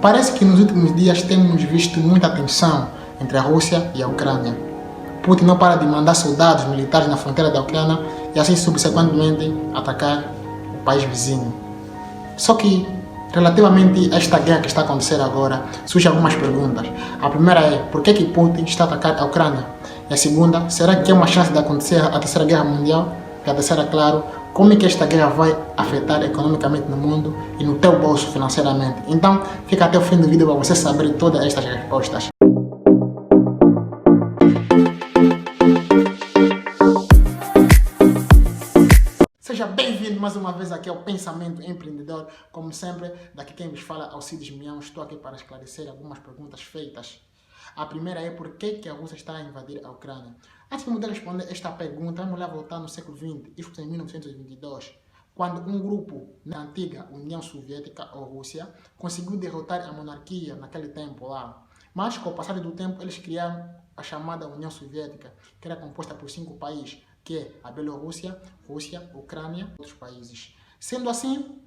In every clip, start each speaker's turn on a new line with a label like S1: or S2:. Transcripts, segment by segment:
S1: Parece que nos últimos dias temos visto muita tensão entre a Rússia e a Ucrânia. Putin não para de mandar soldados militares na fronteira da Ucrânia e assim subsequentemente atacar o país vizinho. Só que, relativamente a esta guerra que está a acontecer agora, surgem algumas perguntas. A primeira é, por que Putin está a atacar a Ucrânia? E a segunda, será que é uma chance de acontecer a Terceira Guerra Mundial? E a terceira, claro, como é que esta guerra vai afetar economicamente no mundo e no teu bolso financeiramente? Então, fica até o fim do vídeo para você saber todas estas respostas. Seja bem-vindo mais uma vez aqui ao Pensamento Empreendedor. Como sempre, daqui quem vos fala é Alcides Mião. Estou aqui para esclarecer algumas perguntas feitas. A primeira é por que a Rússia está a invadir a Ucrânia? Antes de poder responder esta pergunta, vamos lá voltar no século XX, isto em 1922, quando um grupo na antiga União Soviética ou Rússia conseguiu derrotar a monarquia naquele tempo lá. Mas, com o passar do tempo, eles criaram a chamada União Soviética, que era composta por 5 países, que é a Bielorrússia, Rússia, Ucrânia e outros países. Sendo assim,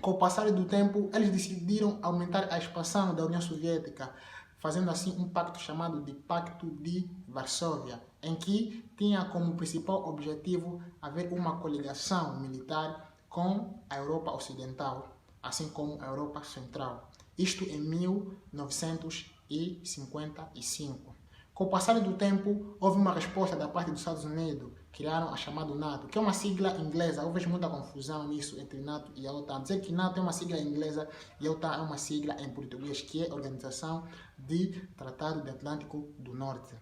S1: com o passar do tempo, eles decidiram aumentar a expansão da União Soviética, fazendo assim um pacto chamado de Pacto de Varsóvia, em que tinha como principal objetivo haver uma coligação militar com a Europa Ocidental, assim como a Europa Central. Isto em 1955. Com o passar do tempo, houve uma resposta da parte dos Estados Unidos, criaram a chamada NATO, que é uma sigla inglesa. Houve muita confusão nisso entre NATO e a OTAN. Dizer que NATO é uma sigla inglesa e a OTAN é uma sigla em português, que é Organização de Tratado do Atlântico do Norte.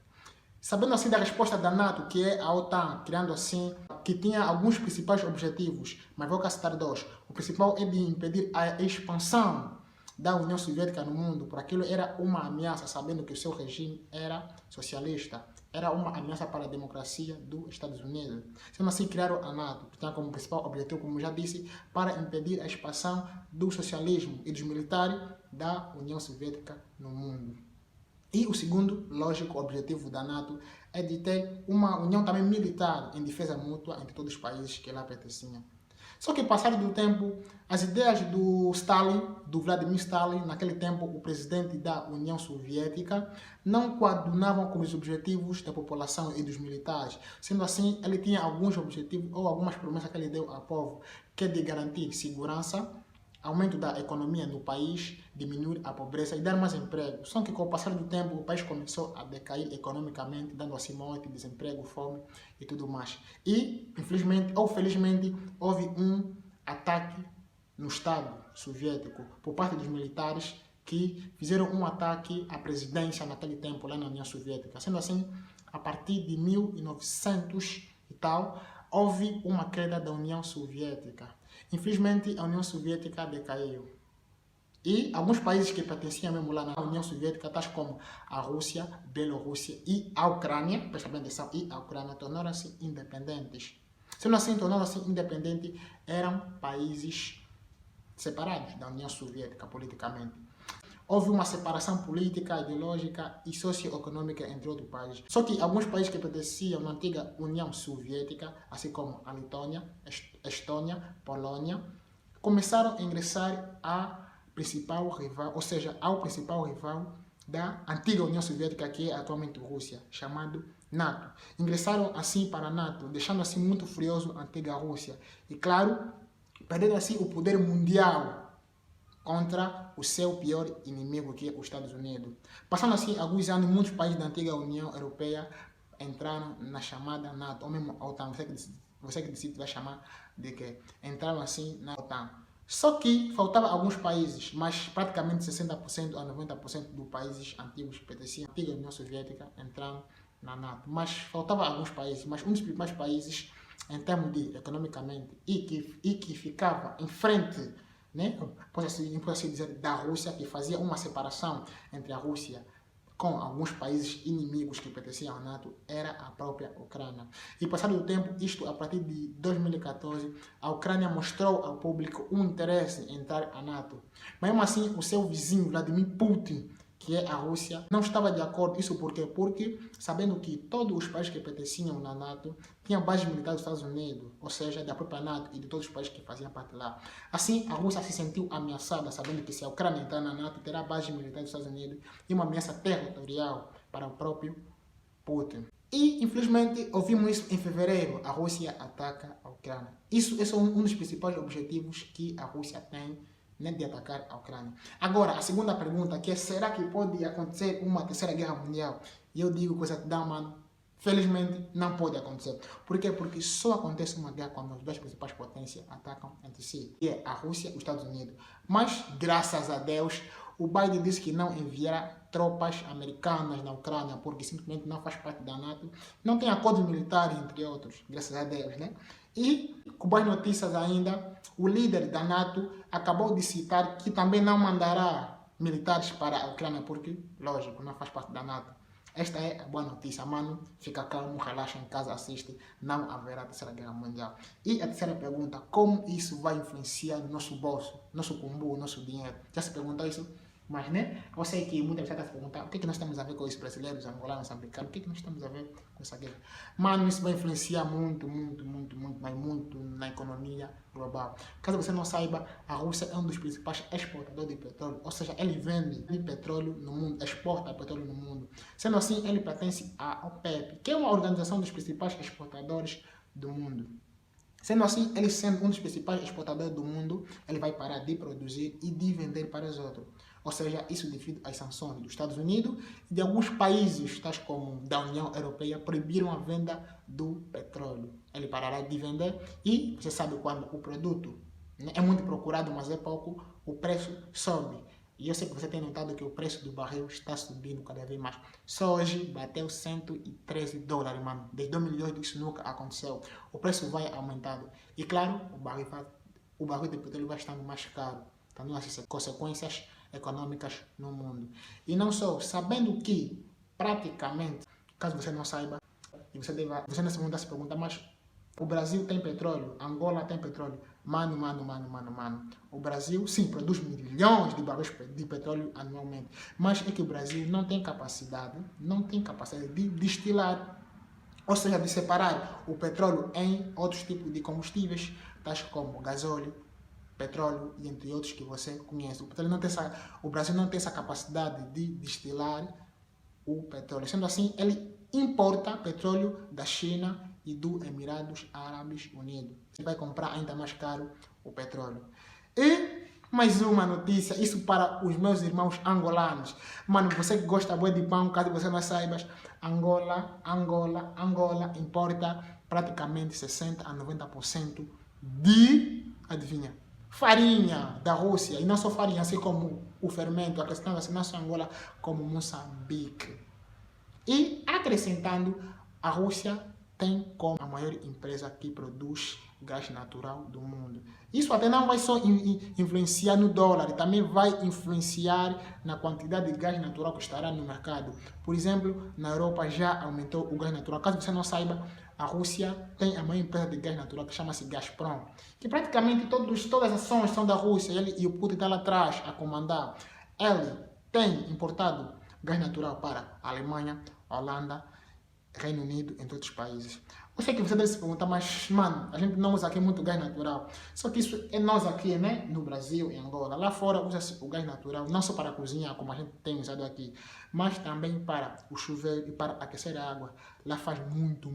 S1: Sabendo assim da resposta da NATO, que é a OTAN, criando assim, que tinha alguns principais objetivos, mas vou citar dois. O principal é de impedir a expansão da União Soviética no mundo, por aquilo era uma ameaça, sabendo que o seu regime era socialista, era uma ameaça para a democracia dos Estados Unidos. Sendo assim, criaram a NATO, que tinha como principal objetivo, como já disse, para impedir a expansão do socialismo e dos militares da União Soviética no mundo. E o segundo, lógico, objetivo da NATO é de ter uma união também militar em defesa mútua entre todos os países que lá pertenciam. Só que, passado do tempo, as ideias do Stalin, do Vladimir Stalin, naquele tempo o presidente da União Soviética, não coadunavam com os objetivos da população e dos militares. Sendo assim, ele tinha alguns objetivos ou algumas promessas que ele deu ao povo, que é de garantir segurança, aumento da economia no país, diminuir a pobreza e dar mais emprego. Só que com o passar do tempo o país começou a decair economicamente, dando assim morte, desemprego, fome e tudo mais. E, infelizmente ou felizmente, houve um ataque no Estado soviético por parte dos militares que fizeram um ataque à presidência naquele tempo lá na União Soviética. Sendo assim, a partir de 1900 e tal, houve uma queda da União Soviética. Infelizmente, a União Soviética decaiu. E alguns países que pertenciam mesmo lá na União Soviética, tais como a Rússia, Bielorrússia e a Ucrânia, presta bem atenção, e a Ucrânia, tornaram-se independentes. Sendo assim, tornaram-se independentes, eram países separados da União Soviética politicamente. Houve uma separação política, ideológica e socioeconômica entre outros países. Só que alguns países que pertenciam à antiga União Soviética, assim como a Letônia, Estônia, Polônia, começaram a ingressar ao principal rival da antiga União Soviética, que é atualmente a Rússia, chamado NATO. Ingressaram assim para a NATO, deixando assim muito furioso a antiga Rússia. E claro, perdendo assim o poder mundial contra o seu pior inimigo, que é os Estados Unidos. Passando assim alguns anos, muitos países da antiga União Europeia entraram na chamada NATO, ou mesmo a OTAN, você que decide vai chamar de que entraram assim na OTAN. Só que faltava alguns países, mas praticamente 60% a 90% dos países antigos que pertenciam à antiga União Soviética entraram na NATO. Mas faltava alguns países, mas um dos principais países em termos de economicamente e que ficava em frente, né? Pode assim dizer, da Rússia, que fazia uma separação entre a Rússia com alguns países inimigos que pertenciam à NATO, era a própria Ucrânia. E passado o tempo, isto a partir de 2014, a Ucrânia mostrou ao público um interesse em entrar à NATO. Mas mesmo assim, o seu vizinho, Vladimir Putin, que é a Rússia, não estava de acordo. Isso por quê? Porque sabendo que todos os países que pertenciam na NATO tinham base militar dos Estados Unidos, ou seja, da própria NATO e de todos os países que faziam parte lá. Assim, a Rússia se sentiu ameaçada, sabendo que se a Ucrânia entrar na NATO, terá base militar dos Estados Unidos e uma ameaça territorial para o próprio Putin. E, infelizmente, ouvimos isso em fevereiro, a Rússia ataca a Ucrânia. Isso é um dos principais objetivos que a Rússia tem, né, de atacar a Ucrânia. Agora, a segunda pergunta, que é, será que pode acontecer uma terceira guerra mundial? E eu digo com exatidão, mano, felizmente não pode acontecer. Por quê? Porque só acontece uma guerra quando as duas principais potências atacam entre si, que é a Rússia e os Estados Unidos. Mas, graças a Deus, o Biden disse que não enviará tropas americanas na Ucrânia porque simplesmente não faz parte da NATO. Não tem acordos militares, entre outros, graças a Deus, né? E, com boas notícias ainda, o líder da NATO acabou de citar que também não mandará militares para a Ucrânia porque, lógico, não faz parte da NATO. Esta é a boa notícia, mano. Fica calmo, relaxa em casa, assiste. Não haverá terceira guerra mundial. E a terceira pergunta, como isso vai influenciar no nosso bolso, nosso combo, nosso dinheiro? Já se perguntou isso? Mas, né, eu sei que muita gente está se perguntando o que nós temos a ver com isso, brasileiros, angolanos, americanos, o que nós temos a ver com essa guerra? Mano, isso vai influenciar muito, mas muito na economia global. Caso você não saiba, a Rússia é um dos principais exportadores de petróleo, ou seja, ele vende petróleo no mundo, exporta petróleo no mundo. Sendo assim, ele pertence à OPEP, que é uma organização dos principais exportadores do mundo. Sendo assim, ele sendo um dos principais exportadores do mundo, ele vai parar de produzir e de vender para os outros. Ou seja, isso devido às sanções dos Estados Unidos e de alguns países, tais como da União Europeia, proibiram a venda do petróleo. Ele parará de vender e você sabe quando o produto, né, é muito procurado, mas é pouco, o preço sobe. E eu sei que você tem notado que o preço do barril está subindo cada vez mais. Só hoje bateu $113, mano. Desde 2002 isso nunca aconteceu. O preço vai aumentando. E claro, o barril de petróleo vai estando mais caro. Então, essas consequências econômicas no mundo. E não só, sabendo que praticamente, caso você não saiba, e você nesse momento se pergunta, mas o Brasil tem petróleo, Angola tem petróleo. Mano. O Brasil, sim, produz milhões de barris de petróleo anualmente. Mas é que o Brasil não tem capacidade de destilar, ou seja, de separar o petróleo em outros tipos de combustíveis, tais como gasóleo, petróleo e entre outros que você conhece. O Brasil não tem essa capacidade de destilar o petróleo. Sendo assim, ele importa petróleo da China e dos Emirados Árabes Unidos. Ele vai comprar ainda mais caro o petróleo. E mais uma notícia, isso para os meus irmãos angolanos. Mano, você que gosta de pão, caso você não saiba, Angola importa praticamente 60% a 90% de, adivinha, farinha da Rússia. E não só farinha, assim como o fermento, acrescentando assim, não só Angola, como Moçambique. E acrescentando, a Rússia tem como a maior empresa que produz gás natural do mundo. Isso até não vai só influenciar no dólar, também vai influenciar na quantidade de gás natural que estará no mercado. Por exemplo, na Europa já aumentou o gás natural. Caso você não saiba, a Rússia tem a maior empresa de gás natural que chama-se Gazprom, que praticamente todas as ações são da Rússia, e o Putin está lá atrás a comandar. Ele tem importado gás natural para a Alemanha, Holanda, Reino Unido, entre outros países. Eu sei que você deve se perguntar, mas, mano, a gente não usa aqui muito gás natural. Só que isso é nós aqui, né? No Brasil, em Angola. Lá fora usa-se o gás natural, não só para a cozinha, como a gente tem usado aqui, mas também para o chuveiro e para aquecer a água. Lá faz muito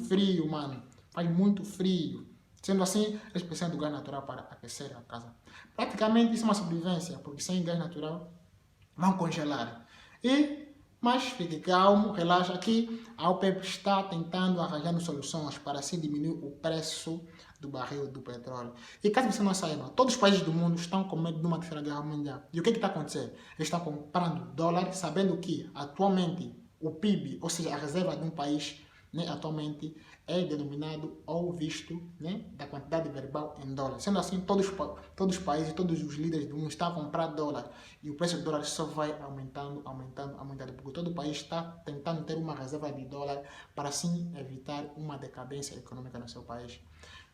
S1: frio, mano. Faz muito frio. Sendo assim, eles precisam do gás natural para aquecer a casa. Praticamente isso é uma sobrevivência, porque sem gás natural vão congelar. Mas fique calmo, relaxa que a OPEP está tentando arranjar soluções para assim diminuir o preço do barril do petróleo. E caso você não saiba, todos os países do mundo estão com medo de uma terceira guerra mundial. E o que está acontecendo? Eles estão comprando dólares, sabendo que atualmente o PIB, ou seja, a reserva de um país, né, atualmente é denominado ou visto, né, da quantidade verbal em dólar. Sendo assim, todos os países, todos os líderes do mundo estão a comprar dólar e o preço do dólar só vai aumentando, porque todo o país está tentando ter uma reserva de dólar para assim evitar uma decadência econômica no seu país.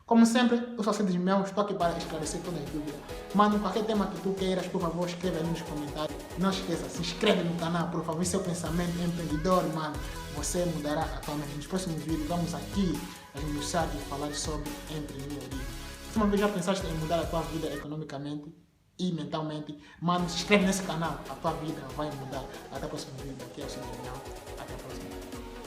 S1: Como sempre, eu sou Cid Mel, estou aqui para esclarecer todas as dúvidas. Mano, qualquer tema que tu queiras, por favor, escreve aí nos comentários. Não esqueça, se inscreve no canal, por favor, seu pensamento empreendedor, mano. Você mudará a tua mente. Nos próximos vídeos, vamos aqui esmiuçar e falar sobre empreendedorismo. Se uma vez já pensaste em mudar a tua vida economicamente e mentalmente, mano, se inscreve nesse canal, a tua vida vai mudar. Até o próximo vídeo, aqui é o Cid Mel. Até a próxima.